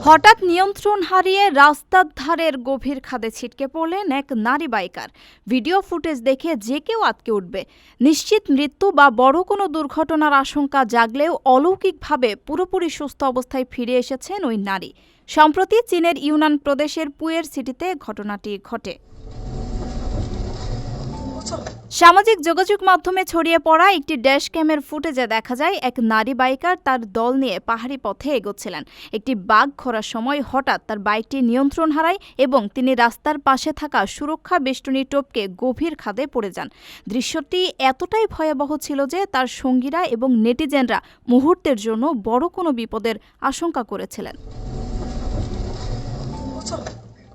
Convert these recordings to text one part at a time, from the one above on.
হঠাৎ নিয়ন্ত্রণ হারিয়ে রাস্তার ধারের গভীর খাদে ছিটকে পড়লেন এক নারী বাইকার। ভিডিও ফুটেজ দেখে যে কেউ আটকে উঠবে। নিশ্চিত মৃত্যু বা বড় কোনো দুর্ঘটনার আশঙ্কা জাগলেও অলৌকিকভাবে পুরোপুরি সুস্থ অবস্থায় ফিরে এসেছেন ওই নারী। সম্প্রতি চীনের ইউনান প্রদেশের পুয়ের সিটিতে ঘটনাটি ঘটে। সামাজিক যোগাযোগ মাধ্যমে ছড়িয়ে পড়া একটি ড্যাশ ক্যামের ফুটেজে দেখা যায় এক নারী বাইকার তার দল নিয়ে পাহাড়ি পথে এগোচ্ছিলেন। একটি বাঘ ঘোরার সময় হঠাৎ তার বাইকটি নিয়ন্ত্রণ হারায় এবং তিনি রাস্তার পাশে থাকা সুরক্ষা বেষ্টনী টপকে গভীর খাদে পড়ে যান। দৃশ্যটি এতটাই ভয়াবহ ছিল যে তার সঙ্গীরা এবং নেটিজেনরা মুহূর্তের জন্য বড় কোনো বিপদের আশঙ্কা করেছিলেন।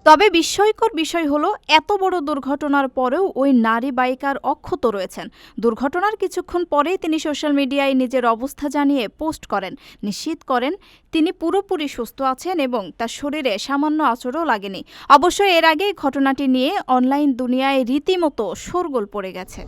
তবে বিস্ময়কর বিষয় হলো, এত বড় দুর্ঘটনার পরেও ওই নারী বাইকার অক্ষত রয়েছেন। দুর্ঘটনার কিছুক্ষণ পরেই তিনি সোশ্যাল মিডিয়ায় নিজের অবস্থা জানিয়ে পোস্ট করেন, নিশ্চিত করেন তিনি পুরোপুরি সুস্থ আছেন এবং তার শরীরে সামান্য আঁচড়ও লাগেনি। অবশ্য এর আগেই ঘটনাটি নিয়ে অনলাইন দুনিয়ায় রীতিমতো শোরগোল পড়ে গেছে।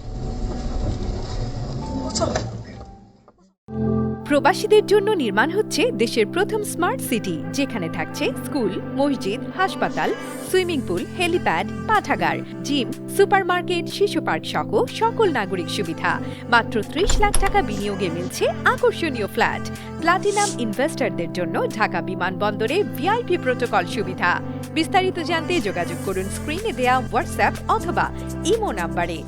প্রবাসীদের জন্য নির্মাণ হচ্ছে দেশের প্রথম স্মার্ট সিটি, যেখানে থাকছে স্কুল, মসজিদ, হাসপাতাল, সুইমিং পুল, হেলিপ্যাড, পাঠাগার, জিম, সুপারমার্কেট, শিশু পার্ক সহ সকল নাগরিক সুবিধা। মাত্র ৩০ লাখ টাকা বিনিয়োগে মিলছে আকর্ষণীয় ফ্ল্যাট। প্লাটিনাম ইনভেস্টরদের জন্য ঢাকা বিমানবন্দরে ভিআইপি প্রোটোকল সুবিধা। বিস্তারিত জানতে যোগাযোগ করুন স্ক্রিনে দেয়া হোয়াটসঅ্যাপ অথবা ইমো নাম্বারে।